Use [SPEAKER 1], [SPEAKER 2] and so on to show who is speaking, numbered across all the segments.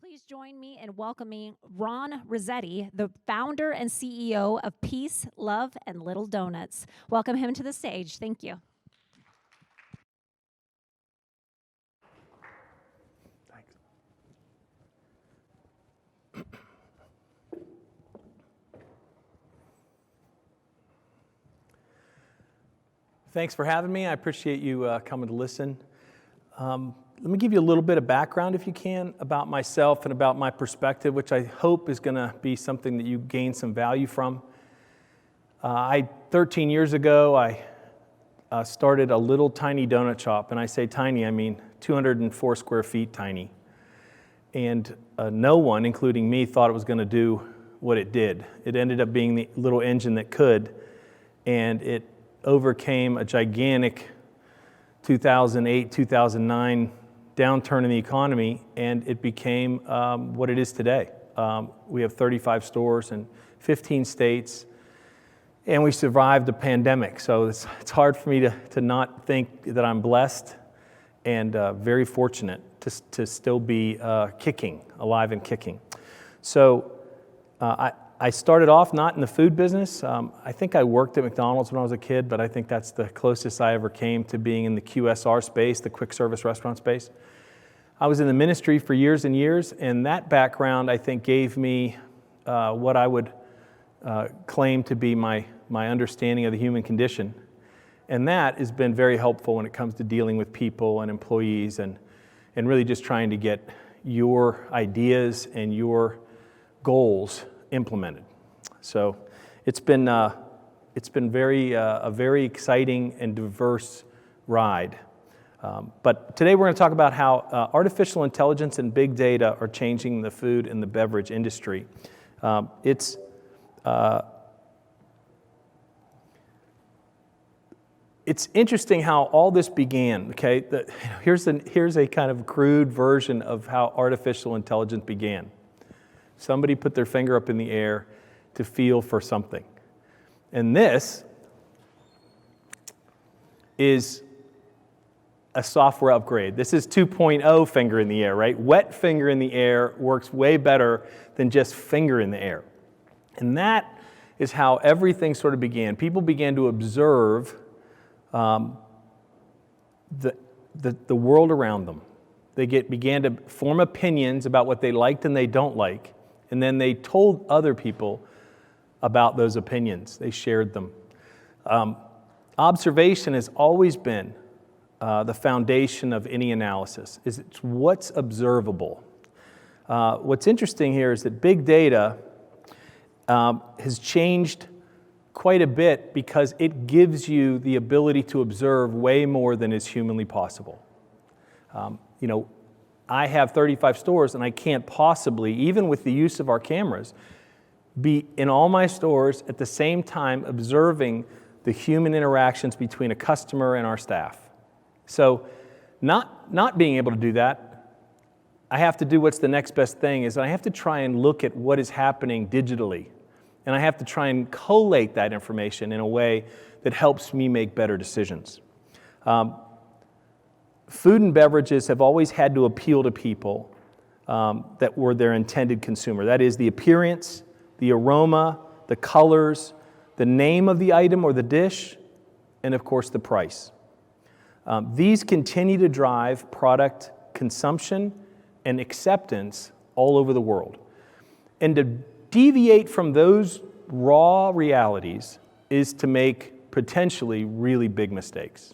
[SPEAKER 1] Please join me in welcoming Ron Razete, the founder and CEO of Peace, Love, and Little Donuts. Welcome him to the stage. Thank you.
[SPEAKER 2] Thanks. Thanks for having me. I appreciate you coming to listen. Let me give you a little bit of background, if you can, about myself and about my perspective, which I hope is going to be something that you gain some value from. 13 years ago, I started a little tiny donut shop, and I say tiny, I mean 204 square feet tiny. And no one, including me, thought it was going to do what it did. It ended up being the little engine that could, and it overcame a gigantic 2008, 2009 downturn in the economy, and it became what it is today. We have 35 stores in 15 states, and we survived the pandemic. So it's hard for me to not think that I'm blessed and very fortunate to still be alive and kicking. So I started off not in the food business. I think I worked at McDonald's when I was a kid, but I think that's the closest I ever came to being in the QSR space, the quick service restaurant space. I was in the ministry for years and years, and that background, I think, gave me what I would claim to be my understanding of the human condition. And that has been very helpful when it comes to dealing with people and employees and really just trying to get your ideas and your goals implemented. So it's been a very exciting and diverse ride. But today we're going to talk about how artificial intelligence and big data are changing the food and the beverage industry. It's interesting how all this began. Okay, here's a kind of crude version of how artificial intelligence began. Somebody put their finger up in the air to feel for something. And this is a software upgrade. This is 2.0 finger in the air, right? Wet finger in the air works way better than just finger in the air. And that is how everything sort of began. People began to observe the world around them. They began to form opinions about what they liked and they don't like. And then they told other people about those opinions. They shared them. Observation has always been the foundation of any analysis. It's what's observable. What's interesting here is that big data has changed quite a bit because it gives you the ability to observe way more than is humanly possible. I have 35 stores, and I can't possibly, even with the use of our cameras, be in all my stores at the same time observing the human interactions between a customer and our staff. So not being able to do that, I have to do what's the next best thing is I have to try and look at what is happening digitally. And I have to try and collate that information in a way that helps me make better decisions. Food and beverages have always had to appeal to people that were their intended consumer. That is the appearance, the aroma, the colors, the name of the item or the dish, and of course the price. These continue to drive product consumption and acceptance all over the world. And to deviate from those raw realities is to make potentially really big mistakes.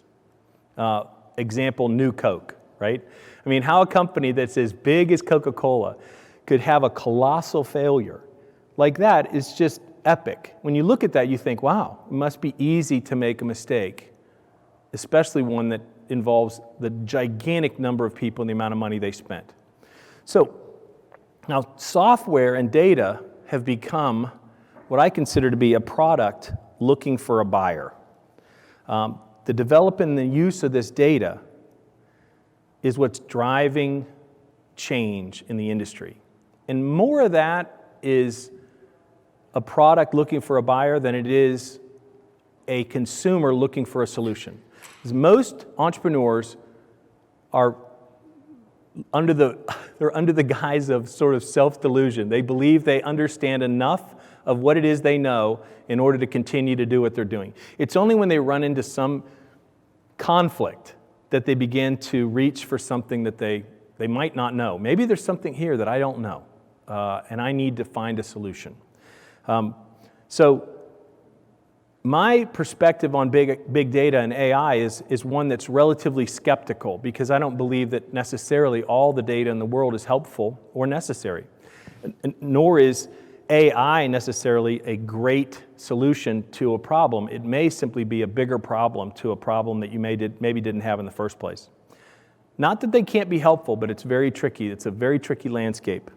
[SPEAKER 2] Example, New Coke, right? I mean, how a company that's as big as Coca-Cola could have a colossal failure like that is just epic. When you look at that, you think, wow, it must be easy to make a mistake, especially one that involves the gigantic number of people and the amount of money they spent. So now software and data have become what I consider to be a product looking for a buyer. The development and the use of this data is what's driving change in the industry. And more of that is a product looking for a buyer than it is a consumer looking for a solution. Because most entrepreneurs are they're under the guise of sort of self-delusion. They believe they understand enough of what it is they know in order to continue to do what they're doing. It's only when they run into some conflict that they begin to reach for something that they might not know. Maybe there's something here that I don't know, and I need to find a solution. So my perspective on big data and AI is one that's relatively skeptical, because I don't believe that necessarily all the data in the world is helpful or necessary. Nor is AI necessarily a great solution to a problem. It may simply be a bigger problem to a problem that you maybe didn't have in the first place. Not that they can't be helpful, but it's very tricky. It's a very tricky landscape.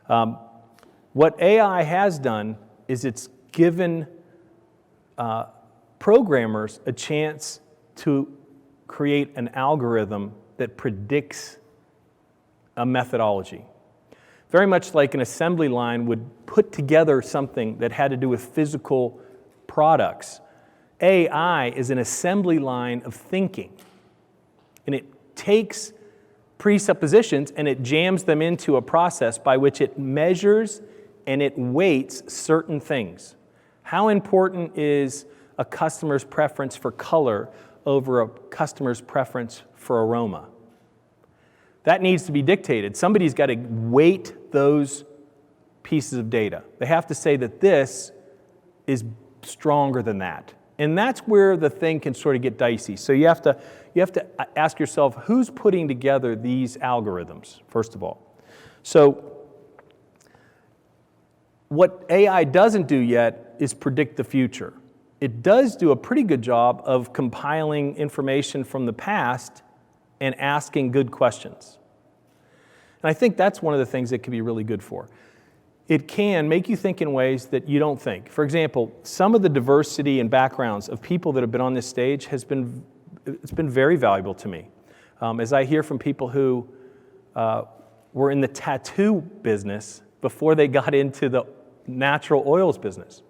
[SPEAKER 2] What AI has done is it's given programmers a chance to create an algorithm that predicts a methodology. Very much like an assembly line would put together something that had to do with physical products. AI is an assembly line of thinking, and it takes presuppositions and it jams them into a process by which it measures and it weights certain things. How important is a customer's preference for color over a customer's preference for aroma? That needs to be dictated. Somebody's got to weight those pieces of data. They have to say that this is stronger than that. And that's where the thing can sort of get dicey. So you have to ask yourself, who's putting together these algorithms, first of all? So what AI doesn't do yet is predict the future. It does do a pretty good job of compiling information from the past and asking good questions. And I think that's one of the things it can be really good for. It can make you think in ways that you don't think. For example, some of the diversity and backgrounds of people that have been on this stage it's been very valuable to me. As I hear from people who were in the tattoo business before they got into the natural oils business.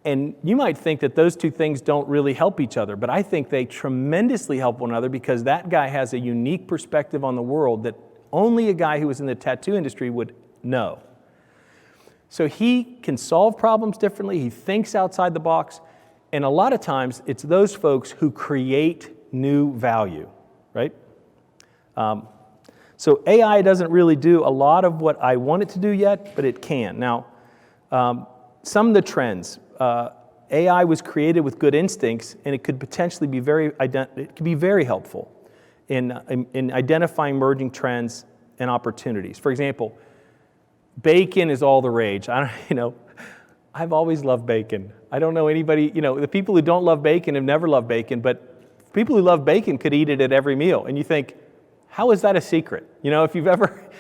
[SPEAKER 2] And you might think that those two things don't really help each other, but I think they tremendously help one another, because that guy has a unique perspective on the world that only a guy who was in the tattoo industry would know. So he can solve problems differently, he thinks outside the box, and a lot of times it's those folks who create new value, right? So AI doesn't really do a lot of what I want it to do yet, but it can. Now, some of the trends. AI was created with good instincts, and it could potentially be very helpful in identifying emerging trends and opportunities. For example, bacon is all the rage. I've always loved bacon. I don't know anybody, the people who don't love bacon have never loved bacon, but people who love bacon could eat it at every meal. And you think, how is that a secret? If you've ever,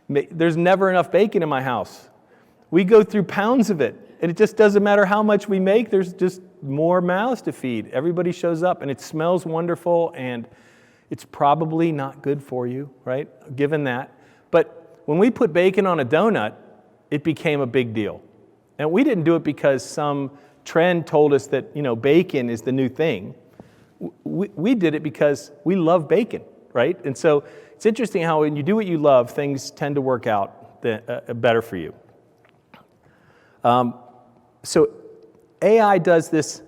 [SPEAKER 2] there's never enough bacon in my house. We go through pounds of it, and it just doesn't matter how much we make, there's just more mouths to feed. Everybody shows up, and it smells wonderful, and it's probably not good for you, right? Given that. But when we put bacon on a donut, it became a big deal. And we didn't do it because some trend told us that, bacon is the new thing. We did it because we love bacon, right? And so it's interesting how when you do what you love, things tend to work out better for you. So AI does this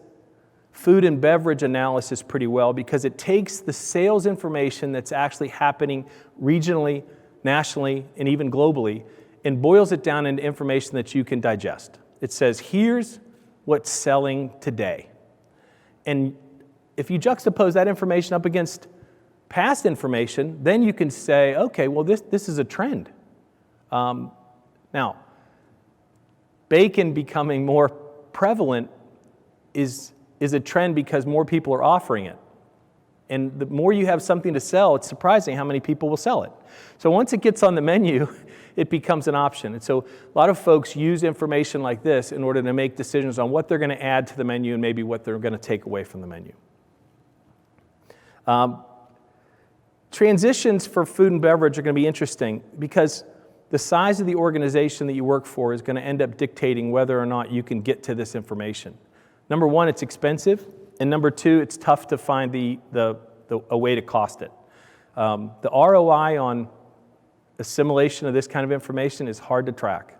[SPEAKER 2] food and beverage analysis pretty well, because it takes the sales information that's actually happening regionally, nationally, and even globally, and boils it down into information that you can digest. It says, here's what's selling today. And if you juxtapose that information up against past information, then you can say, okay, well, this is a trend. Now, bacon becoming more prevalent is a trend because more people are offering it. And the more you have something to sell, it's surprising how many people will sell it. So once it gets on the menu, it becomes an option. And so a lot of folks use information like this in order to make decisions on what they're going to add to the menu and maybe what they're going to take away from the menu. Transitions for food and beverage are going to be interesting, because the size of the organization that you work for is going to end up dictating whether or not you can get to this information. Number one, it's expensive, and number two, it's tough to find a way to cost it. The ROI on assimilation of this kind of information is hard to track.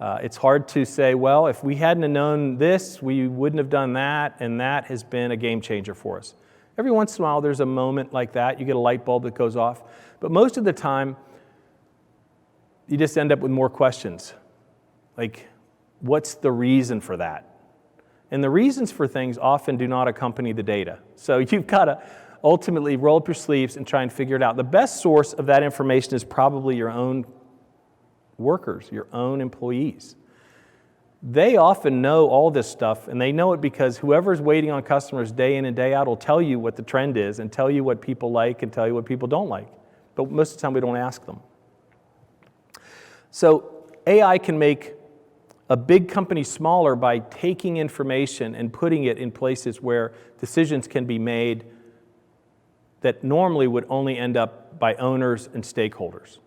[SPEAKER 2] It's hard to say, well, if we hadn't have known this, we wouldn't have done that, and that has been a game changer for us. Every once in a while, there's a moment like that. You get a light bulb that goes off. But most of the time, you just end up with more questions. Like, what's the reason for that? And the reasons for things often do not accompany the data. So you've got to ultimately roll up your sleeves and try and figure it out. The best source of that information is probably your own workers, your own employees. They often know all this stuff, and they know it because whoever's waiting on customers day in and day out will tell you what the trend is and tell you what people like and tell you what people don't like. But most of the time we don't ask them. So AI can make a big company smaller by taking information and putting it in places where decisions can be made that normally would only end up by owners and stakeholders.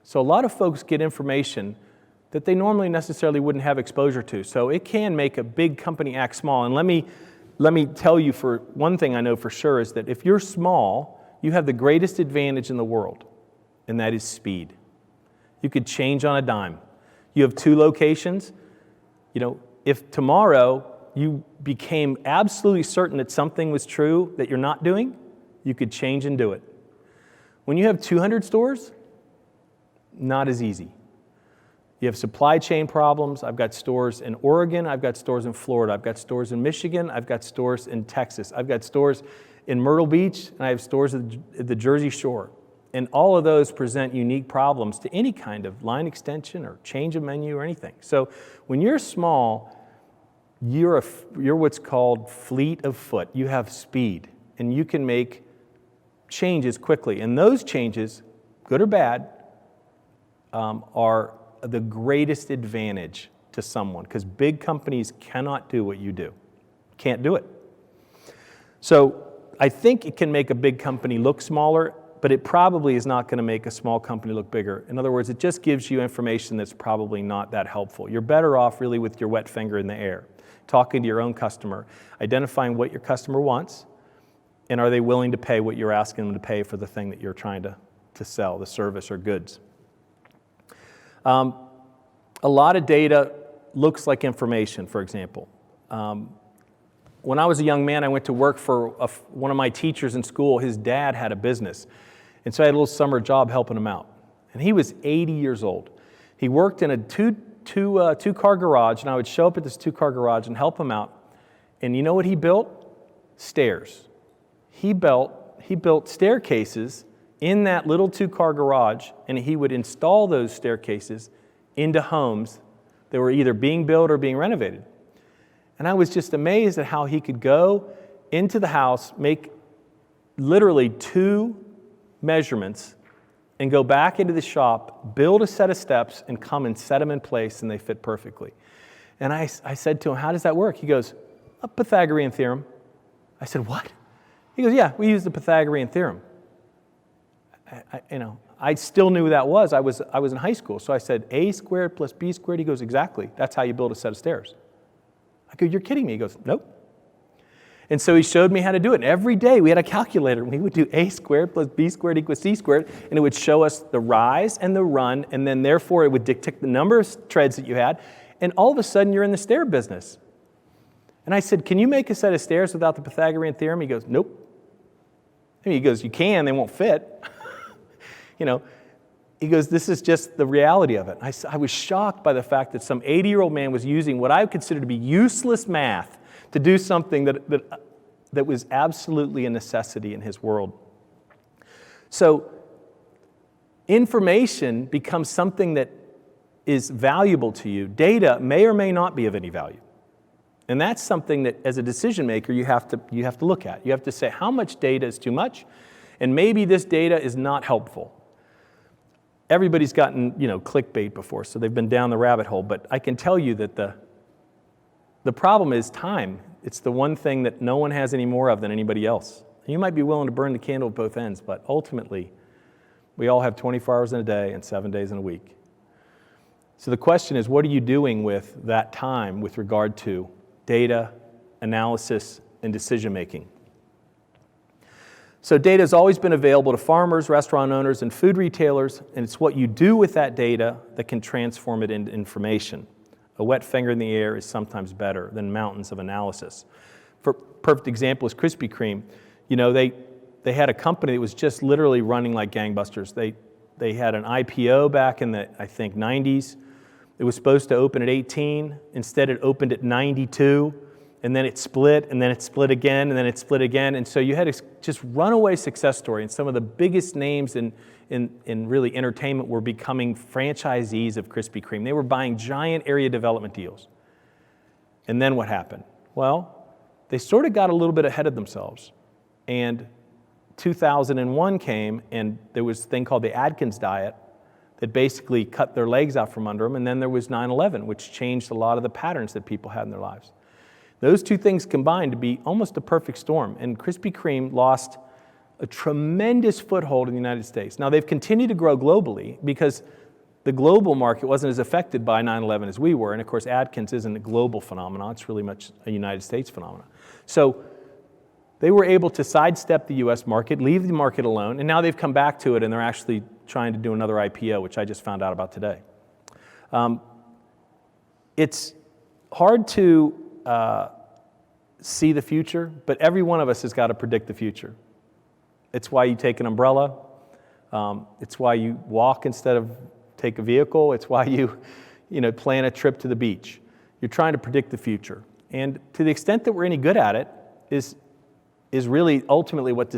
[SPEAKER 2] So a lot of folks get information that they normally necessarily wouldn't have exposure to. So it can make a big company act small. And let me tell you, for one thing I know for sure is that if you're small, you have the greatest advantage in the world, and that is speed. You could change on a dime. You have 2 locations. If tomorrow you became absolutely certain that something was true that you're not doing, you could change and do it. When you have 200 stores, not as easy. You have supply chain problems. I've got stores in Oregon. I've got stores in Florida. I've got stores in Michigan. I've got stores in Texas. I've got stores in Myrtle Beach, and I have stores at the Jersey Shore. And all of those present unique problems to any kind of line extension or change of menu or anything. So when you're small, you're what's called fleet of foot. You have speed, and you can make changes quickly. And those changes, good or bad, are the greatest advantage to someone, because big companies cannot do what you do. Can't do it. So I think it can make a big company look smaller, but it probably is not going to make a small company look bigger. In other words, it just gives you information that's probably not that helpful. You're better off really with your wet finger in the air, talking to your own customer, identifying what your customer wants, and are they willing to pay what you're asking them to pay for the thing that you're trying to sell, the service or goods. A lot of data looks like information, for example. When I was a young man, I went to work for one of my teachers in school. His dad had a business, and so I had a little summer job helping him out. And he was 80 years old. He worked in a two-car garage, and I would show up at this 2-car garage and help him out. And you know what he built? Stairs. He built staircases in that little 2-car garage, and he would install those staircases into homes that were either being built or being renovated. And I was just amazed at how he could go into the house, make literally 2 measurements, and go back into the shop, build a set of steps, and come and set them in place, and they fit perfectly. And I said to him, how does that work? He goes, a Pythagorean theorem. I said, what? He goes, yeah, we use the Pythagorean theorem. I still knew what that was. I was in high school. So I said, a squared plus b squared. He goes, exactly. That's how you build a set of stairs. I go, you're kidding me. He goes, nope. And so he showed me how to do it. And every day we had a calculator, and we would do a squared plus b squared equals c squared, and it would show us the rise and the run, and then therefore it would dictate the number of treads that you had, and all of a sudden you're in the stair business. And I said, can you make a set of stairs without the Pythagorean theorem? He goes, nope. And he goes, you can, they won't fit. He goes, this is just the reality of it. I was shocked by the fact that some 80-year-old man was using what I would consider to be useless math to do something that was absolutely a necessity in his world. So information becomes something that is valuable to you. Data may or may not be of any value. And that's something that, as a decision maker, you have to look at. You have to say, how much data is too much? And maybe this data is not helpful. Everybody's gotten, clickbait before, so they've been down the rabbit hole. But I can tell you that the problem is time. It's the one thing that no one has any more of than anybody else. You might be willing to burn the candle at both ends, but ultimately, we all have 24 hours in a day and 7 days in a week. So the question is, what are you doing with that time with regard to data, analysis, and decision making? So data has always been available to farmers, restaurant owners, and food retailers, and it's what you do with that data that can transform it into information. A wet finger in the air is sometimes better than mountains of analysis. For perfect example is Krispy Kreme. You know, they had a company that was just literally running like gangbusters. They had an IPO back in the, I think, 90s. It was supposed to open at 18. Instead, it opened at 92. And then it split, and then it split again, and then it split again. And so you had a just runaway success story. And some of the biggest names in really entertainment were becoming franchisees of Krispy Kreme. They were buying giant area development deals. And then what happened? Well, they sort of got a little bit ahead of themselves. And 2001 came, and there was a thing called the Atkins diet that basically cut their legs out from under them. And then there was 9/11, which changed a lot of the patterns that people had in their lives. Those two things combined to be almost a perfect storm. And Krispy Kreme lost a tremendous foothold in the United States. Now, they've continued to grow globally because the global market wasn't as affected by 9/11 as we were. And of course, Atkins isn't a global phenomenon. It's really much a United States phenomenon. So they were able to sidestep the US market, leave the market alone, and now they've come back to it, and they're actually trying to do another IPO, which I just found out about today. It's hard to see the future, but every one of us has got to predict the future. It's why you take an umbrella. It's why you walk instead of take a vehicle. It's why you plan a trip to the beach. You're trying to predict the future. And to the extent that we're any good at it is really ultimately what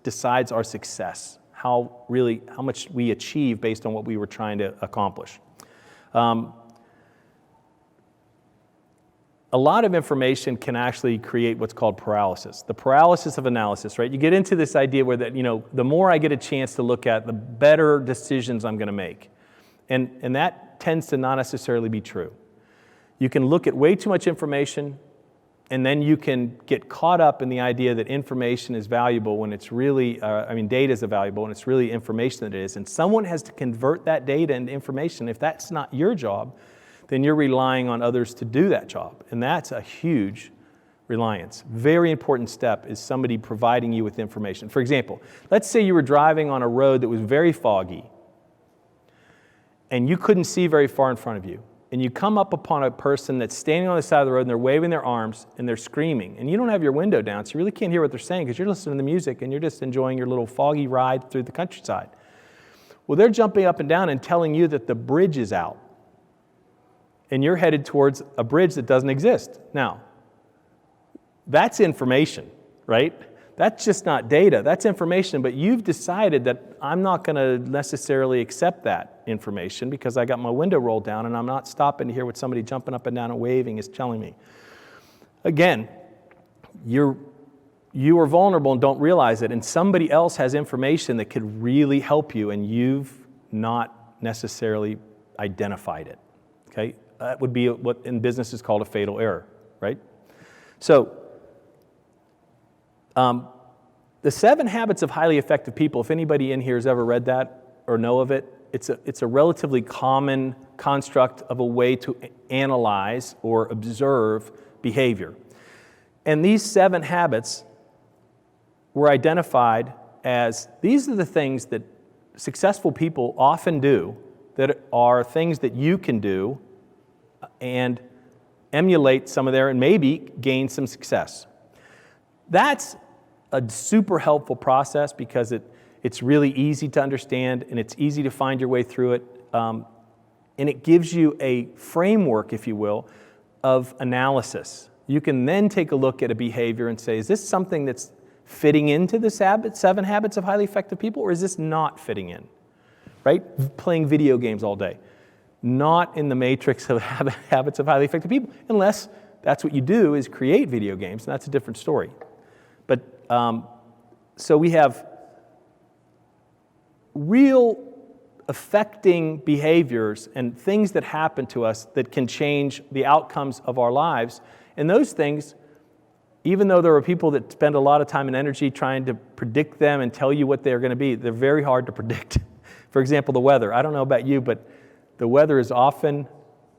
[SPEAKER 2] decides our success, how much we achieve based on what we were trying to accomplish. A lot of information can actually create what's called paralysis, the paralysis of analysis, right? You get into this idea where the more I get a chance to look at, the better decisions I'm going to make. And that tends to not necessarily be true. You can look at way too much information, and then you can get caught up in the idea that information is valuable when it's really, data is valuable when it's really information that it is. And someone has to convert that data into information. If that's not your job, then you're relying on others to do that job. And that's a huge reliance. Very important step is somebody providing you with information. For example, let's say you were driving on a road that was very foggy and you couldn't see very far in front of you. And you come up upon a person that's standing on the side of the road and they're waving their arms and they're screaming. And you don't have your window down, so you really can't hear what they're saying because you're listening to the music and you're just enjoying your little foggy ride through the countryside. Well, they're jumping up and down and telling you that the bridge is out. And you're headed towards a bridge that doesn't exist. Now, that's information, right? That's just not data. That's information, but you've decided that I'm not going to necessarily accept that information because I got my window rolled down and I'm not stopping to hear what somebody jumping up and down and waving is telling me. Again, you are vulnerable and don't realize it, and somebody else has information that could really help you, and you've not necessarily identified it, okay? That would be what in business is called a fatal error, right? So, the 7 Habits of Highly Effective People, if anybody in here has ever read that or know of it, it's a relatively common construct of a way to analyze or observe behavior. And these 7 habits were identified as, these are the things that successful people often do that are things that you can do and emulate some of and maybe gain some success. That's a super helpful process because it's really easy to understand and it's easy to find your way through it. And it gives you a framework, if you will, of analysis. You can then take a look at a behavior and say, is this something that's fitting into the 7 Habits of Highly Effective People, or is this not fitting in? Right? Playing video games all day. Not in the matrix of habits of highly effective people, unless that's what you do is create video games, and that's a different story. But so we have real affecting behaviors and things that happen to us that can change the outcomes of our lives. And those things, even though there are people that spend a lot of time and energy trying to predict them and tell you what they're going to be, they're very hard to predict. For example, the weather. I don't know about you, but the weather is often,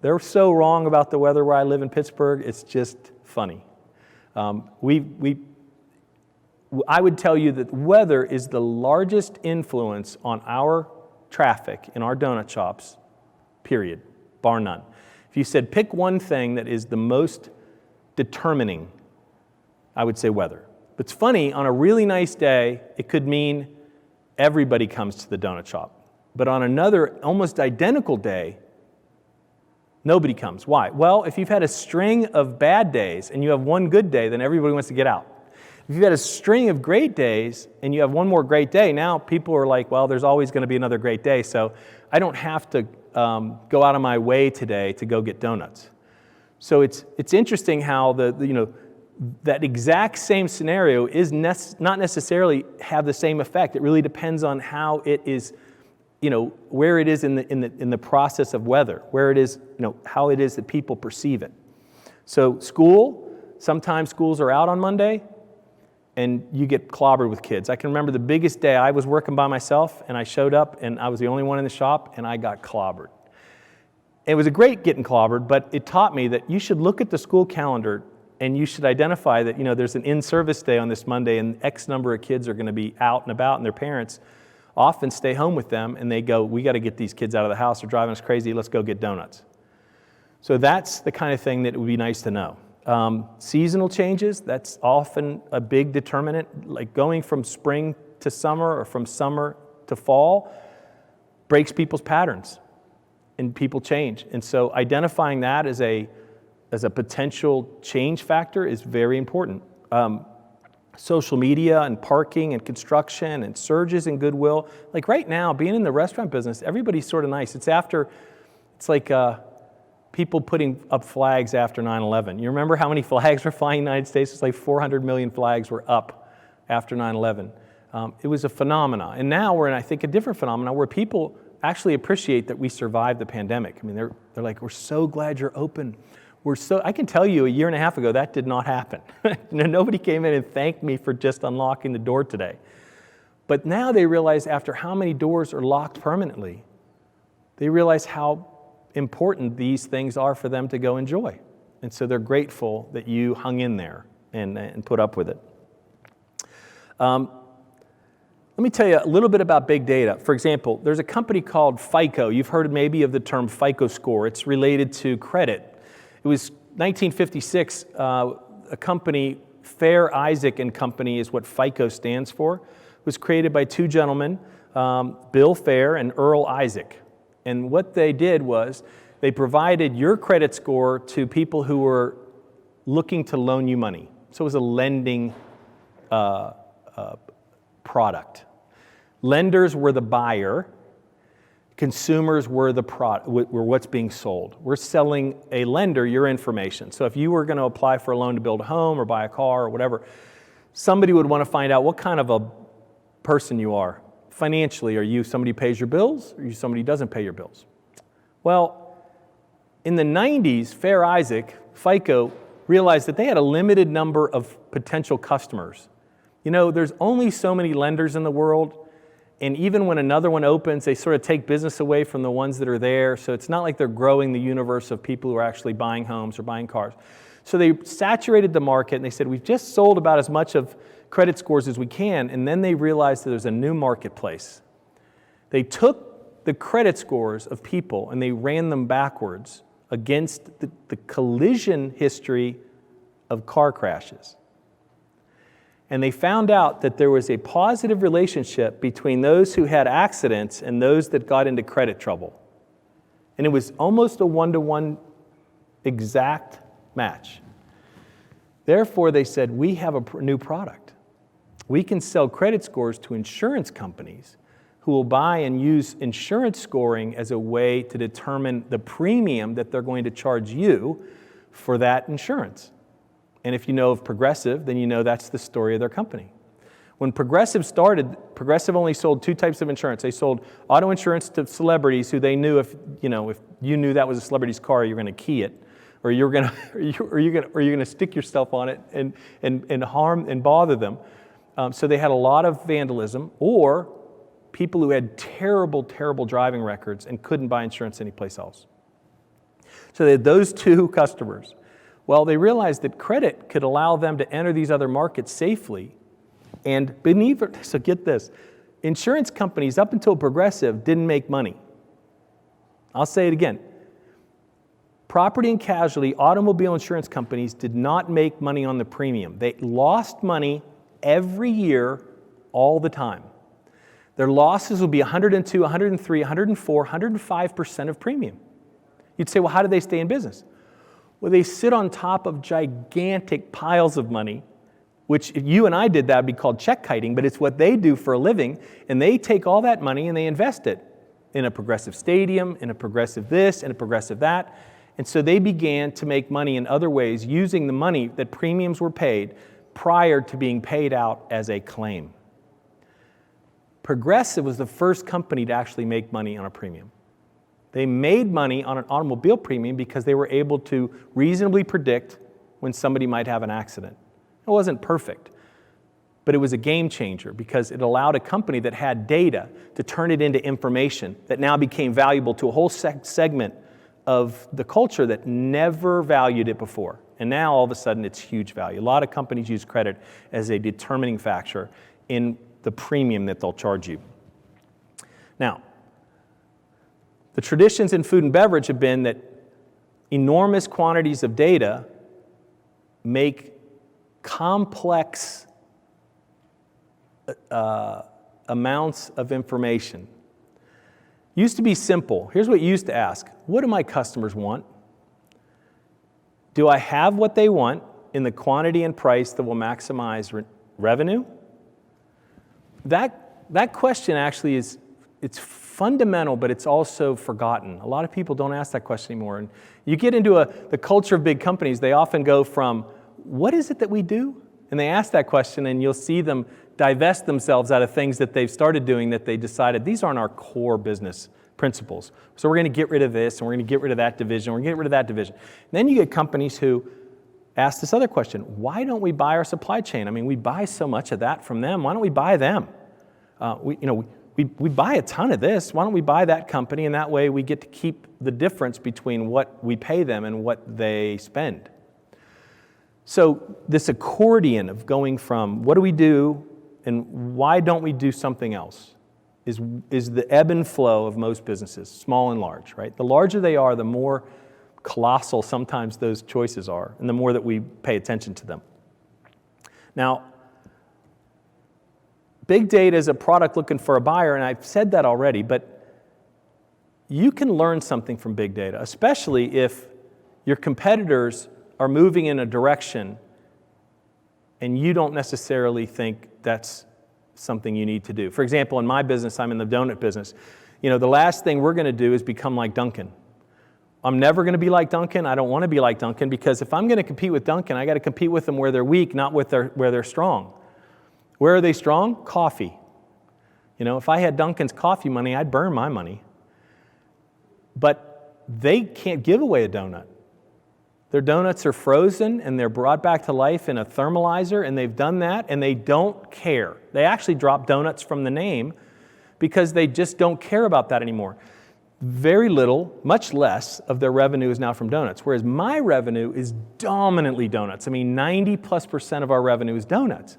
[SPEAKER 2] they're so wrong about the weather where I live in Pittsburgh, it's just funny. I would tell you that weather is the largest influence on our traffic in our donut shops, period, bar none. If you said pick one thing that is the most determining, I would say weather. But it's funny, on a really nice day, it could mean everybody comes to the donut shop. But on another almost identical day, nobody comes. Why? Well, if you've had a string of bad days and you have one good day, then everybody wants to get out. If you've had a string of great days and you have one more great day, now people are like, well, there's always going to be another great day, so I don't have to go out of my way today to go get donuts. So it's interesting how that exact same scenario is not necessarily have the same effect. It really depends on how it is, where it is in the process of weather, where it is, how it is that people perceive it. So sometimes schools are out on Monday, and you get clobbered with kids. I can remember the biggest day. I was working by myself, and I showed up, and I was the only one in the shop, and I got clobbered. It was a great getting clobbered, but it taught me that you should look at the school calendar, and you should identify that there's an in-service day on this Monday, and X number of kids are going to be out and about, and their parents often stay home with them, and they go, we got to get these kids out of the house. They're driving us crazy. Let's go get donuts. So that's the kind of thing that would be nice to know. Seasonal changes, that's often a big determinant, like going from spring to summer or from summer to fall breaks people's patterns and people change. And so identifying that as a potential change factor is very important. Social media and parking and construction and surges in goodwill. Like right now, being in the restaurant business, everybody's sort of nice. It's like people putting up flags after 9/11. You remember how many flags were flying in the United States? It's like 400 million flags were up after 9/11. It was a phenomenon. And now we're in, I think, a different phenomenon where people actually appreciate that we survived the pandemic. I mean, they're like, we're so glad you're open. I can tell you a year and a half ago, that did not happen. Nobody came in and thanked me for just unlocking the door today. But now they realize after how many doors are locked permanently, they realize how important these things are for them to go enjoy. And so they're grateful that you hung in there and put up with it. Let me tell you a little bit about big data. For example, there's a company called FICO. You've heard maybe of the term FICO score. It's related to credit. It was 1956, a company, Fair, Isaac and Company is what FICO stands for. It was created by two gentlemen, Bill Fair and Earl Isaac. And what they did was they provided your credit score to people who were looking to loan you money. So it was a lending product. Lenders were the buyer. Consumers were were what's being sold. We're selling a lender your information. So if you were going to apply for a loan to build a home or buy a car or whatever, somebody would want to find out what kind of a person you are. Financially, are you somebody who pays your bills, or are you somebody who doesn't pay your bills? Well, in the 90s, Fair Isaac, FICO, realized that they had a limited number of potential customers. There's only so many lenders in the world, and even when another one opens, they sort of take business away from the ones that are there, so it's not like they're growing the universe of people who are actually buying homes or buying cars. So they saturated the market, and they said, we've just sold about as much of credit scores as we can, and then they realized that there's a new marketplace. They took the credit scores of people and they ran them backwards against the collision history of car crashes. And they found out that there was a positive relationship between those who had accidents and those that got into credit trouble. And it was almost a one-to-one exact match. Therefore, they said, we have a new product. We can sell credit scores to insurance companies who will buy and use insurance scoring as a way to determine the premium that they're going to charge you for that insurance. And if you know of Progressive, then you know that's the story of their company. When Progressive started, Progressive only sold two types of insurance. They sold auto insurance to celebrities who they knew if you knew that was a celebrity's car, you're going to key it, or you're going to stick yourself on it and harm and bother them. So they had a lot of vandalism, or people who had terrible, terrible driving records and couldn't buy insurance anyplace else. So they had those two customers. Well, they realized that credit could allow them to enter these other markets safely And so get this, insurance companies up until Progressive didn't make money. I'll say it again. Property and casualty, automobile insurance companies did not make money on the premium. They lost money every year, all the time. Their losses would be 102, 103, 104, 105% of premium. You'd say, well, how do they stay in business? Well, they sit on top of gigantic piles of money, which if you and I did that would be called check kiting, but it's what they do for a living, and they take all that money and they invest it in a Progressive stadium, in a Progressive this, in a Progressive that. And so they began to make money in other ways using the money that premiums were paid prior to being paid out as a claim. Progressive was the first company to actually make money on a premium. They made money on an automobile premium because they were able to reasonably predict when somebody might have an accident. It wasn't perfect, but it was a game changer because it allowed a company that had data to turn it into information that now became valuable to a whole segment of the culture that never valued it before. And now all of a sudden it's huge value. A lot of companies use credit as a determining factor in the premium that they'll charge you. Now, the traditions in food and beverage have been that enormous quantities of data make complex amounts of information. Used to be simple. Here's what you used to ask. What do my customers want? Do I have what they want in the quantity and price that will maximize revenue? That question actually it's fundamental, but it's also forgotten. A lot of people don't ask that question anymore. And you get into the culture of big companies, they often go from, what is it that we do? And they ask that question, and you'll see them divest themselves out of things that they've started doing that they decided, these aren't our core business principles. So we're going to get rid of this, and we're going to get rid of that division, we're going to get rid of that division. And then you get companies who ask this other question, why don't we buy our supply chain? I mean, we buy so much of that from them. Why don't we buy them? We buy a ton of this. Why don't we buy that company? And that way we get to keep the difference between what we pay them and what they spend. So this accordion of going from what do we do and why don't we do something else is the ebb and flow of most businesses, small and large, right? The larger they are, the more colossal sometimes those choices are, and the more that we pay attention to them. Now, big data is a product looking for a buyer, and I've said that already, but you can learn something from big data, especially if your competitors are moving in a direction and you don't necessarily think that's something you need to do. For example, in my business, I'm in the donut business. The last thing we're going to do is become like Dunkin'. I'm never going to be like Dunkin'. I don't want to be like Dunkin' because if I'm going to compete with Dunkin', I got to compete with them where they're weak, not where they're strong. Where are they strong? Coffee. If I had Dunkin's coffee money, I'd burn my money. But they can't give away a donut. Their donuts are frozen and they're brought back to life in a thermalizer, and they've done that and they don't care. They actually dropped donuts from the name because they just don't care about that anymore. Very little, much less of their revenue is now from donuts, whereas my revenue is dominantly donuts. 90+% of our revenue is donuts.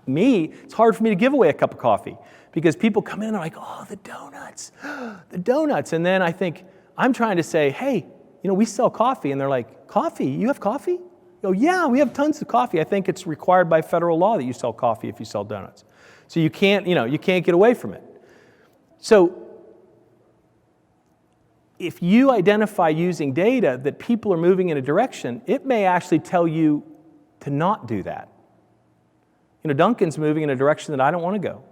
[SPEAKER 2] It's hard for me to give away a cup of coffee because people come in and they're like, oh, the donuts, the donuts. And then I think, I'm trying to say, hey, we sell coffee. And they're like, coffee? You have coffee? Oh, yeah, we have tons of coffee. I think it's required by federal law that you sell coffee if you sell donuts. So you can't get away from it. So if you identify using data that people are moving in a direction, it may actually tell you to not do that. Dunkin's moving in a direction that I don't want to go.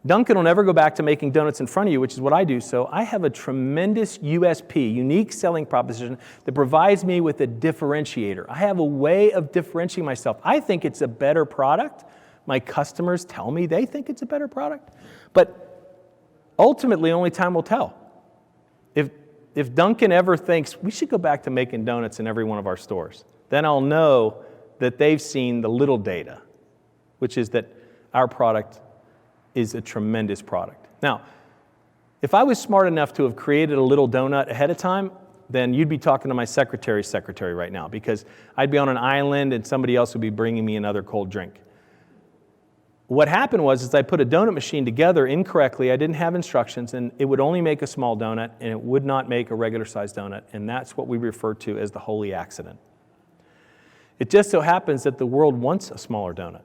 [SPEAKER 2] Dunkin' will never go back to making donuts in front of you, which is what I do. So I have a tremendous USP, unique selling proposition, that provides me with a differentiator. I have a way of differentiating myself. I think it's a better product. My customers tell me they think it's a better product. But ultimately, only time will tell. If Dunkin' ever thinks we should go back to making donuts in every one of our stores, then I'll know that they've seen the little data, which is that our product is a tremendous product. Now, if I was smart enough to have created a little donut ahead of time, then you'd be talking to my secretary's secretary right now because I'd be on an island and somebody else would be bringing me another cold drink. what happened was I put a donut machine together incorrectly. I didn't have instructions, and it would only make a small donut, and it would not make a regular-sized donut, and that's what we refer to as the holy accident. It just so happens that the world wants a smaller donut.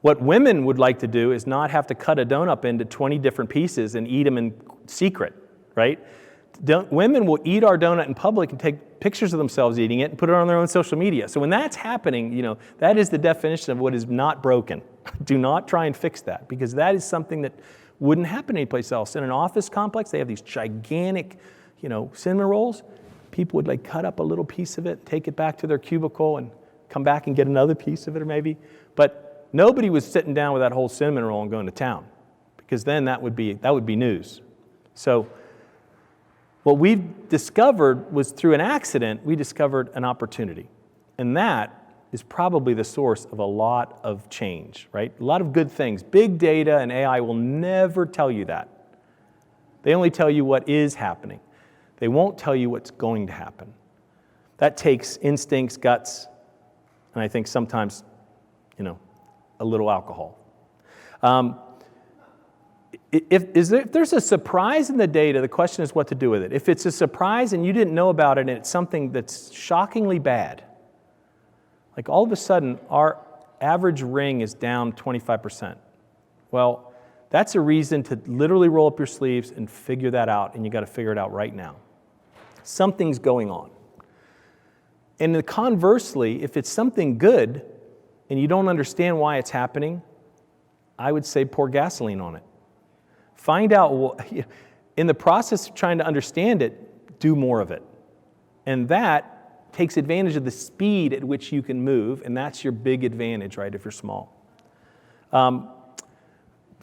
[SPEAKER 2] What women would like to do is not have to cut a donut up into 20 different pieces and eat them in secret, right? Women will eat our donut in public and take pictures of themselves eating it and put it on their own social media. So when that's happening, that is the definition of what is not broken. Do not try and fix that, because that is something that wouldn't happen anyplace else. In an office complex, they have these gigantic, cinnamon rolls. People would cut up a little piece of it, take it back to their cubicle and come back and get another piece of it, or maybe. But nobody was sitting down with that whole cinnamon roll and going to town, because then that would be news. So what we've discovered was, through an accident, we discovered an opportunity. And that is probably the source of a lot of change, right? A lot of good things. Big data and AI will never tell you that. They only tell you what is happening. They won't tell you what's going to happen. That takes instincts, guts, and I think sometimes, a little alcohol. If there's a surprise in the data, the question is what to do with it. If it's a surprise and you didn't know about it and it's something that's shockingly bad, like all of a sudden our average ring is down 25%. Well, that's a reason to literally roll up your sleeves and figure that out, and you got to figure it out right now. Something's going on. And conversely, if it's something good and you don't understand why it's happening, I would say pour gasoline on it. Find out, in the process of trying to understand it, do more of it. And that takes advantage of the speed at which you can move, and that's your big advantage, right, if you're small. Food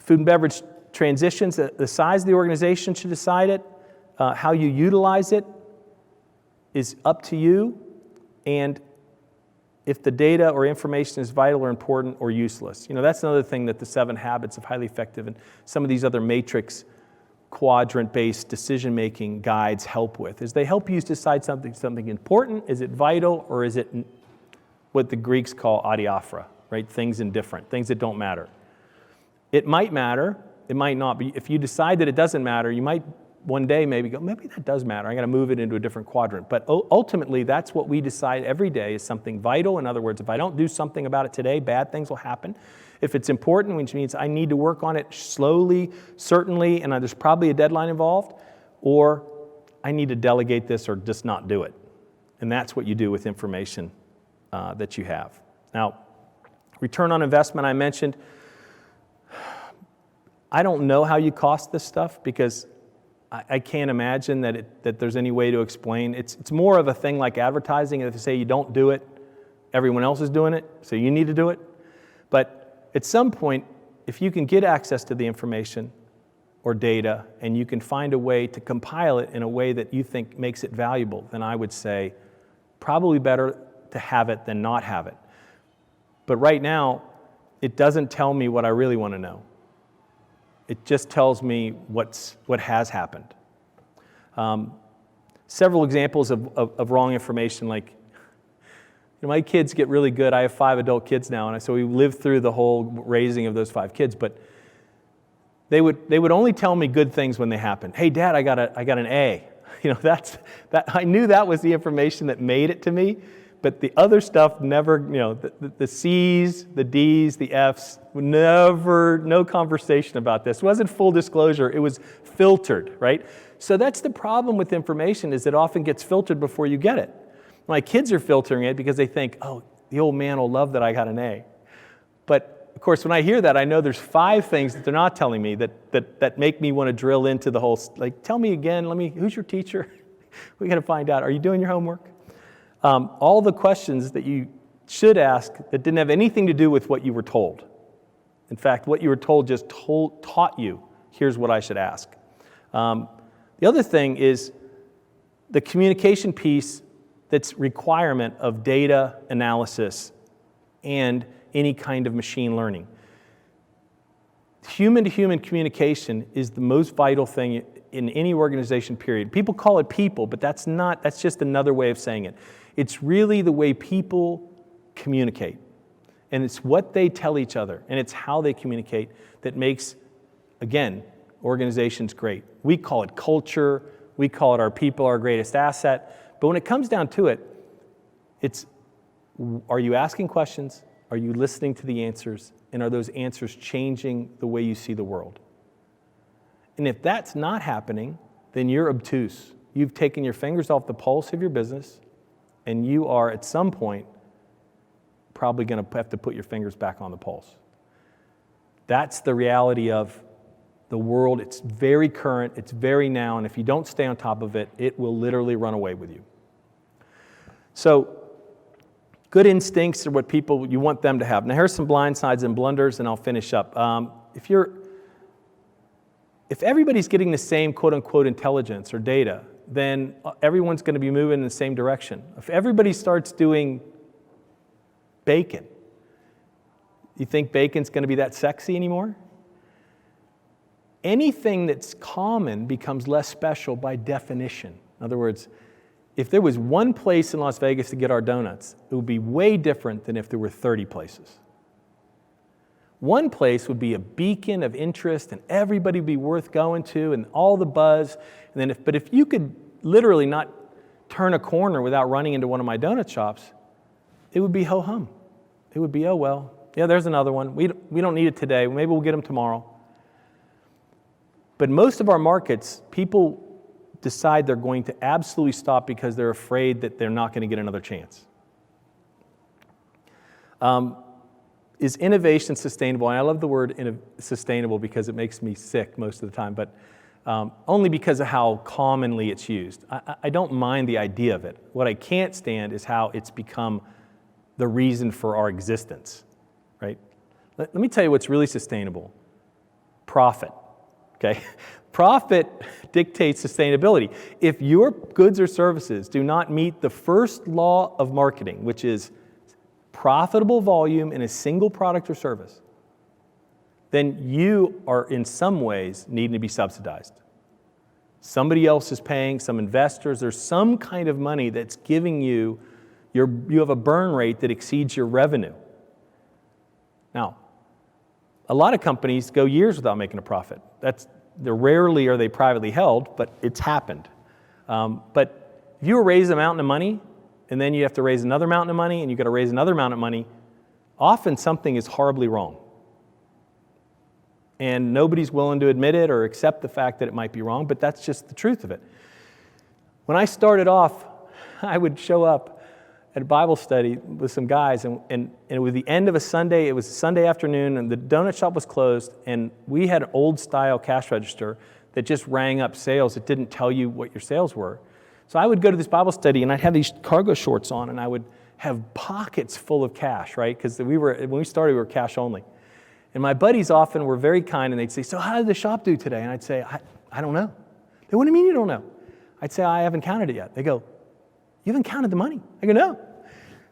[SPEAKER 2] and beverage transitions, the size of the organization should decide it. How you utilize it is up to you, and if the data or information is vital or important or useless. That's another thing that the 7 Habits of Highly Effective and some of these other matrix quadrant-based decision-making guides help with, is they help you decide something important. Is it vital, or is it what the Greeks call adiaphora, right? Things indifferent, things that don't matter. It might matter, it might not be. If you decide that it doesn't matter, you might one day maybe go, maybe that does matter. I got to move it into a different quadrant. But ultimately, that's what we decide every day is something vital. In other words, if I don't do something about it today, bad things will happen. If it's important, which means I need to work on it slowly, certainly, and there's probably a deadline involved, or I need to delegate this or just not do it. And that's what you do with information that you have. Now, return on investment, I mentioned. I don't know how you cost this stuff, because I can't imagine that there's any way to explain. It's more of a thing like advertising. If you say you don't do it, everyone else is doing it, so you need to do it. But at some point, if you can get access to the information or data, and you can find a way to compile it in a way that you think makes it valuable, then I would say probably better to have it than not have it. But right now, it doesn't tell me what I really want to know. It just tells me what has happened. Several examples of wrong information, like, my kids get really good. I have 5 adult kids now, and so we lived through the whole raising of those 5 kids. But they would only tell me good things when they happened. Hey, Dad, I got an A. I knew that was the information that made it to me. But the other stuff never, the C's, the D's, the F's, never, no conversation about this. It wasn't full disclosure, it was filtered, right? So that's the problem with information, is it often gets filtered before you get it. My kids are filtering it because they think, oh, the old man will love that I got an A. But of course, when I hear that, I know there's 5 things that they're not telling me that make me want to drill into the whole, tell me again, who's your teacher? We got to find out, are you doing your homework? All the questions that you should ask that didn't have anything to do with what you were told. In fact, what you were told just taught you, here's what I should ask. The other thing is the communication piece that's requirement of data analysis and any kind of machine learning. Human-to-human communication is the most vital thing in any organization, period. People call it people, but that's just another way of saying it. It's really the way people communicate. And it's what they tell each other, and it's how they communicate that makes, again, organizations great. We call it culture. We call it our people, our greatest asset. But when it comes down to it, it's, are you asking questions? Are you listening to the answers? And are those answers changing the way you see the world? And if that's not happening, then you're obtuse. You've taken your fingers off the pulse of your business, and you are, at some point, probably going to have to put your fingers back on the pulse. That's the reality of the world. It's very current, it's very now, and if you don't stay on top of it, it will literally run away with you. So, good instincts are what you want them to have. Now here's some blind sides and blunders, and I'll finish up. If everybody's getting the same quote-unquote intelligence or data, then everyone's going to be moving in the same direction. If everybody starts doing bacon, you think bacon's going to be that sexy anymore? Anything that's common becomes less special by definition. In other words, if there was one place in Las Vegas to get our donuts, it would be way different than if there were 30 places. One place would be a beacon of interest, and everybody would be worth going to, and all the buzz. And then, but if you could literally not turn a corner without running into one of my donut shops, it would be ho-hum. It would be, oh well, yeah, there's another one. We don't need it today. Maybe we'll get them tomorrow. But most of our markets, people decide they're going to absolutely stop because they're afraid that they're not going to get another chance. Is innovation sustainable? And I love the word sustainable because it makes me sick most of the time, but only because of how commonly it's used. I don't mind the idea of it. What I can't stand is how it's become the reason for our existence, right? Let me tell you what's really sustainable. Profit, okay? Profit dictates sustainability. If your goods or services do not meet the first law of marketing, which is profitable volume in a single product or service, then you are in some ways needing to be subsidized. Somebody else is paying, some investors, there's some kind of money that's giving you, you have a burn rate that exceeds your revenue. Now, a lot of companies go years without making a profit. Rarely are they privately held, but it's happened. But if you raise a mountain of money, and then you have to raise another mountain of money, and you've got to raise another mountain of money, often something is horribly wrong. And nobody's willing to admit it or accept the fact that it might be wrong, but that's just the truth of it. When I started off, I would show up at a Bible study with some guys, and it was the end of a Sunday. It was a Sunday afternoon, and the donut shop was closed, and we had an old-style cash register that just rang up sales. It didn't tell you what your sales were. So I would go to this Bible study, and I'd have these cargo shorts on, and I would have pockets full of cash, right? Because when we started, we were cash only. And my buddies often were very kind, and they'd say, so how did the shop do today? And I'd say, I don't know. They, what do you mean you don't know? I'd say, I haven't counted it yet. They go, you haven't counted the money? I go, no.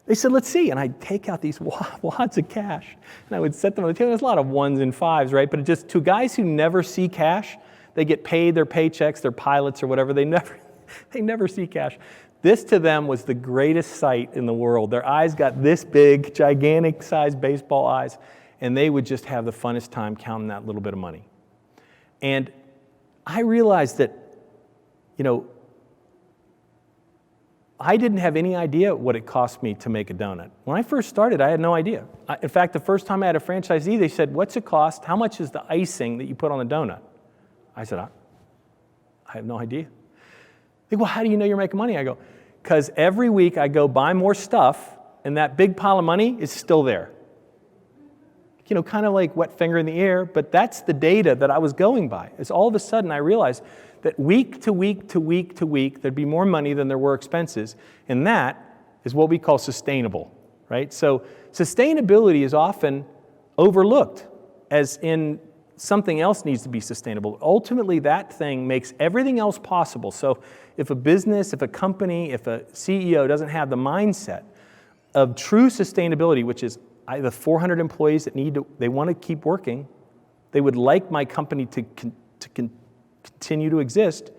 [SPEAKER 2] They said, let's see. And I'd take out these wads of cash, and I would set them on the table. There's a lot of ones and fives, right? But just to guys who never see cash, they get paid their paychecks, their pilots or whatever, they never see cash. This to them was the greatest sight in the world. Their eyes got this big, gigantic sized baseball eyes, and they would just have the funnest time counting that little bit of money. And I realized that, I didn't have any idea what it cost me to make a donut. When I first started, I had no idea. In fact, the first time I had a franchisee, they said, what's it cost? How much is the icing that you put on the donut? I said, I have no idea. They go, well, how do you know you're making money? I go, because every week I go buy more stuff, and that big pile of money is still there. Kind of like wet finger in the air, but that's the data that I was going by. As all of a sudden I realized that week to week to week to week, there'd be more money than there were expenses, and that is what we call sustainable, right? So sustainability is often overlooked as in something else needs to be sustainable. Ultimately, that thing makes everything else possible. So if a business, if a company, if a CEO doesn't have the mindset of true sustainability, which is I have 400 employees that they want to keep working, they would like my company to continue to exist,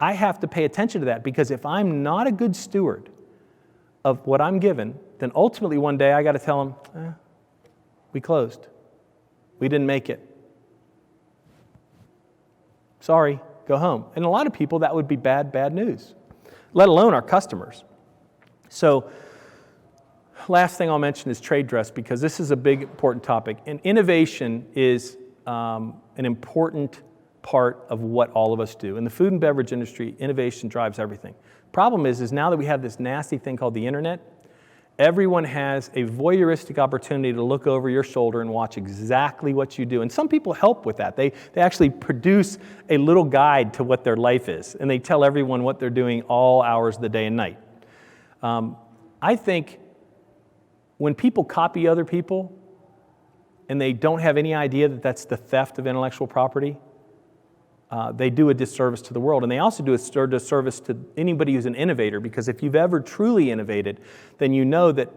[SPEAKER 2] I have to pay attention to that, because if I'm not a good steward of what I'm given, then ultimately one day I got to tell them, We closed. We didn't make it. Sorry, go home. And a lot of people, that would be bad news, let alone our customers. So last thing I'll mention is trade dress, because this is a big, important topic. And innovation is an important part of what all of us do. In the food and beverage industry, innovation drives everything. Problem is now that we have this nasty thing called the internet, everyone has a voyeuristic opportunity to look over your shoulder and watch exactly what you do. And some people help with that. They actually produce a little guide to what their life is, and they tell everyone what they're doing all hours of the day and night. I think when people copy other people and they don't have any idea that that's the theft of intellectual property, they do a disservice to the world. And they also do a disservice to anybody who's an innovator, because if you've ever truly innovated, then you know that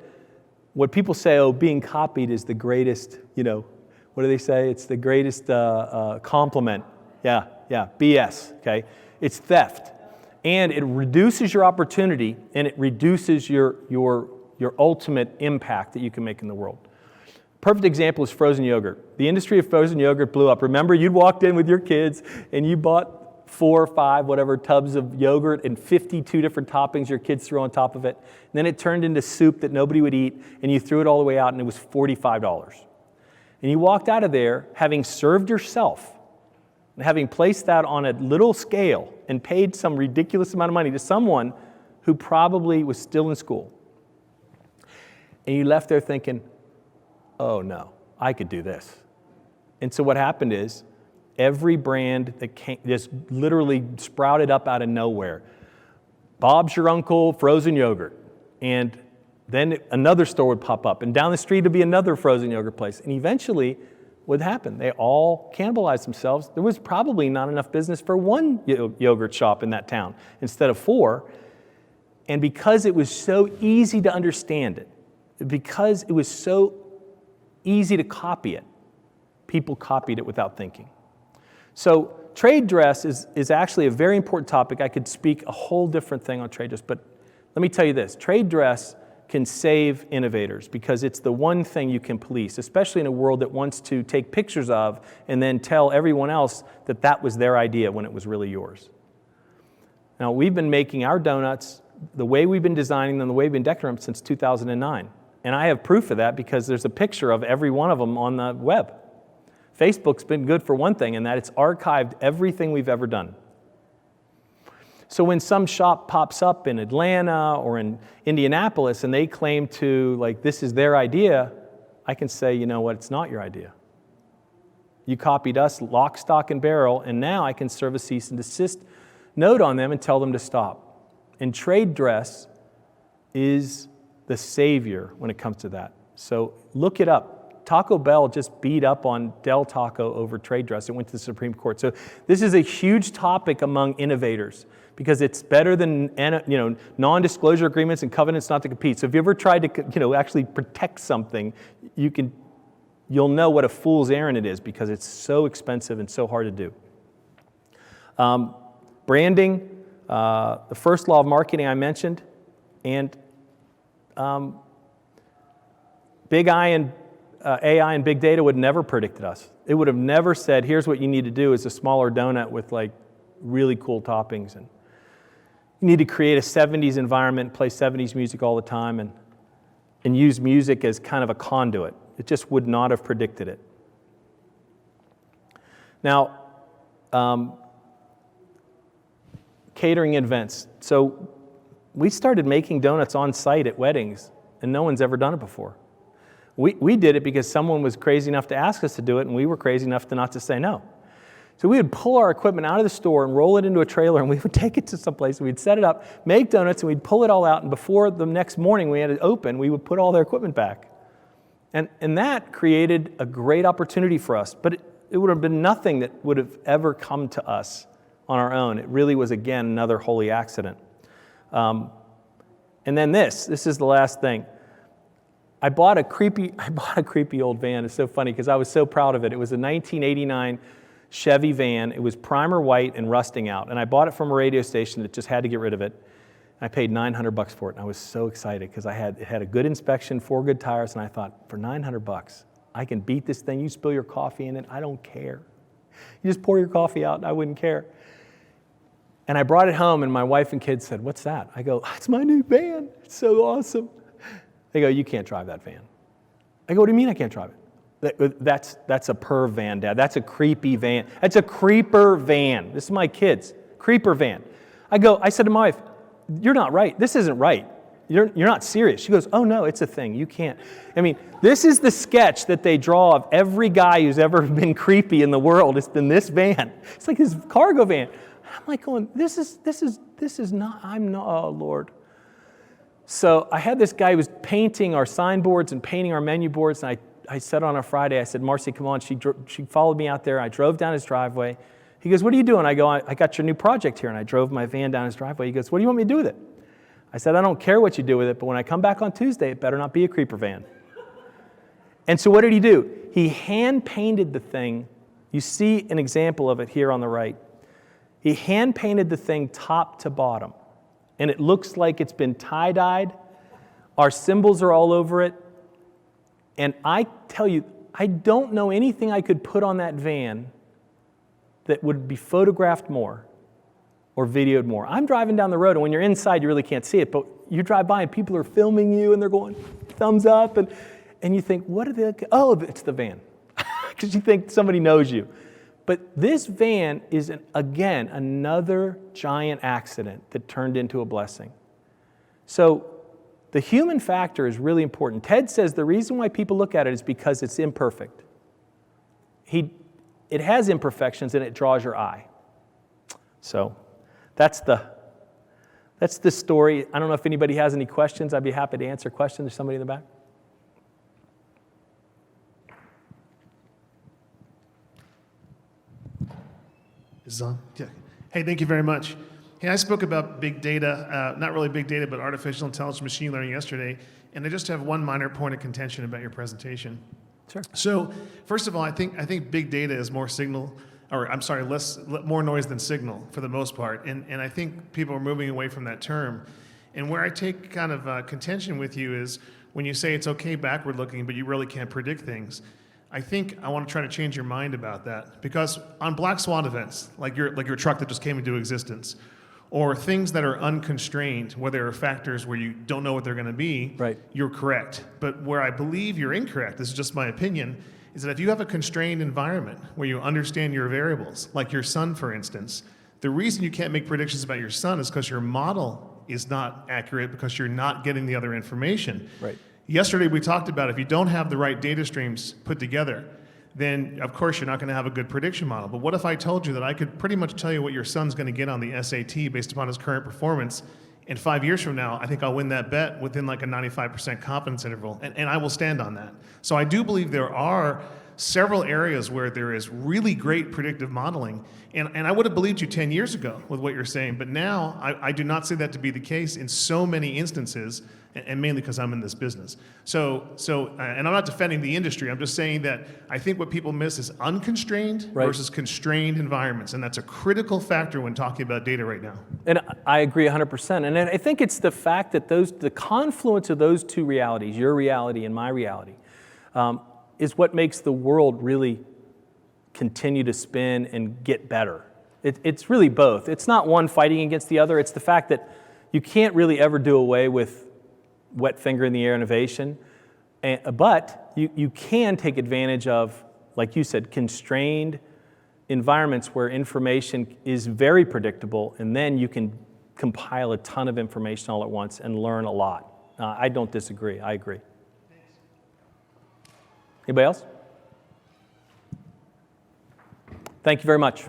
[SPEAKER 2] what people say, oh, being copied is the greatest, what do they say? It's the greatest compliment. Yeah, BS, okay? It's theft. And it reduces your opportunity, and it reduces your ultimate impact that you can make in the world. Perfect example is frozen yogurt. The industry of frozen yogurt blew up. Remember, you'd walked in with your kids and you bought 4 or 5, whatever, tubs of yogurt and 52 different toppings your kids threw on top of it. And then it turned into soup that nobody would eat, and you threw it all the way out, and it was $45. And you walked out of there having served yourself and having placed that on a little scale and paid some ridiculous amount of money to someone who probably was still in school. And you left there thinking, oh no, I could do this. And so what happened is every brand that came, just literally sprouted up out of nowhere. Bob's Your Uncle frozen yogurt. And then another store would pop up. And down the street would be another frozen yogurt place. And eventually what happened? They all cannibalized themselves. There was probably not enough business for one yogurt shop in that town instead of 4. And because it was so easy to understand it, because it was so easy to copy it, people copied it without thinking. So trade dress is actually a very important topic. I could speak a whole different thing on trade dress, but let me tell you this. Trade dress can save innovators because it's the one thing you can police, especially in a world that wants to take pictures of and then tell everyone else that that was their idea when it was really yours. Now, we've been making our donuts the way we've been designing them, the way we've been decorating them since 2009. And I have proof of that because there's a picture of every one of them on the web. Facebook's been good for one thing, in that it's archived everything we've ever done. So when some shop pops up in Atlanta or in Indianapolis and they claim to, like, this is their idea, I can say, you know what, it's not your idea. You copied us lock, stock, and barrel, and now I can serve a cease and desist note on them and tell them to stop. And trade dress is the savior when it comes to that. So look it up. Taco Bell just beat up on Del Taco over trade dress. It went to the Supreme Court. So this is a huge topic among innovators because it's better than non-disclosure agreements and covenants not to compete. So if you ever tried to actually protect something, you'll know what a fool's errand it is because it's so expensive and so hard to do. Branding, the first law of marketing I mentioned, and big I and AI and big data would never predicted us. It would have never said, here's what you need to do is a smaller donut with like really cool toppings. And you need to create a 70s environment, play 70s music all the time, and use music as kind of a conduit. It just would not have predicted it. Now, catering events. So we started making donuts on site at weddings, and no one's ever done it before. We did it because someone was crazy enough to ask us to do it, and we were crazy enough to not to say no. So we would pull our equipment out of the store and roll it into a trailer, and we would take it to some place, and we'd set it up, make donuts, and we'd pull it all out, and before the next morning we had it open, we would put all their equipment back. And that created a great opportunity for us, but it would have been nothing that would have ever come to us on our own. It really was, again, another holy accident. And then this is the last thing. I bought a creepy old van. It's so funny because I was so proud of it. It was a 1989 Chevy van. It was primer white and rusting out. And I bought it from a radio station that just had to get rid of it. And I paid $900 for it. And I was so excited because it had a good inspection, 4 good tires. And I thought, for $900, I can beat this thing. You spill your coffee in it, I don't care. You just pour your coffee out, and I wouldn't care. And I brought it home, and my wife and kids said, "What's that?" I go, "It's my new van. It's so awesome." They go, "You can't drive that van." I go, "What do you mean I can't drive it?" That's a perv van, Dad. That's a creepy van. That's a creeper van. This is my kids. Creeper van. I said to my wife, "You're not right. This isn't right. You're not serious." She goes, "Oh no, it's a thing. You can't." I mean, this is the sketch that they draw of every guy who's ever been creepy in the world. It's been this van. It's like his cargo van. I'm like going, this is not, oh Lord. So I had this guy who was painting our signboards and painting our menu boards, and I said on a Friday, I said, "Marcy, come on." She followed me out there. I drove down his driveway. He goes, "What are you doing?" I go, I got your new project here. And I drove my van down his driveway. He goes, "What do you want me to do with it?" I said, "I don't care what you do with it, but when I come back on Tuesday, it better not be a creeper van." And so what did he do? He hand painted the thing. You see an example of it here on the right. He hand painted the thing top to bottom. And it looks like it's been tie-dyed. Our symbols are all over it. And I tell you, I don't know anything I could put on that van that would be photographed more or videoed more. I'm driving down the road, and when you're inside, you really can't see it, but you drive by and people are filming you, and they're going thumbs up, and you think, what are they? Oh, it's the van. Because you think somebody knows you. But this van is, again, another giant accident that turned into a blessing. So the human factor is really important. Ted says the reason why people look at it is because it's imperfect. It has imperfections, and it draws your eye. So that's the story. I don't know if anybody has any questions. I'd be happy to answer questions. There's somebody in the back.
[SPEAKER 3] Is this on? Yeah. Hey, thank you very much. Hey, I spoke about big data, not really big data, but artificial intelligence, machine learning yesterday, and I just have one minor point of contention about your presentation.
[SPEAKER 2] Sure.
[SPEAKER 3] So, first of all, I think big data is more more noise than signal for the most part, and I think people are moving away from that term. And where I take kind of contention with you is when you say it's okay backward looking, but you really can't predict things. I think I want to try to change your mind about that, because on black swan events, like your truck that just came into existence, or things that are unconstrained, where there are factors where you don't know what they're going to be,
[SPEAKER 2] right,
[SPEAKER 3] you're correct. But where I believe you're incorrect, this is just my opinion, is that if you have a constrained environment where you understand your variables, like your sun, for instance, the reason you can't make predictions about your sun is because your model is not accurate, because you're not getting the other information.
[SPEAKER 2] Right.
[SPEAKER 3] Yesterday we talked about if you don't have the right data streams put together, then of course you're not going to have a good prediction model. But what if I told you that I could pretty much tell you what your son's going to get on the SAT based upon his current performance, and 5 years from now, I think I'll win that bet within like a 95% confidence interval, and I will stand on that. So I do believe there are several areas where there is really great predictive modeling, and I would have believed you 10 years ago with what you're saying, but now I do not see that to be the case in so many instances, and mainly because I'm in this business. So, and I'm not defending the industry, I'm just saying that I think what people miss is unconstrained versus constrained environments, and that's a critical factor when talking about data right now.
[SPEAKER 2] And I agree 100%. And I think it's the fact that the confluence of those two realities, your reality and my reality, is what makes the world really continue to spin and get better. It's really both. It's not one fighting against the other. It's the fact that you can't really ever do away with wet finger in the air innovation, but you can take advantage of, like you said, constrained environments where information is very predictable, and then you can compile a ton of information all at once and learn a lot. I don't disagree. I agree.
[SPEAKER 3] Thanks.
[SPEAKER 2] Anybody else? Thank you very much.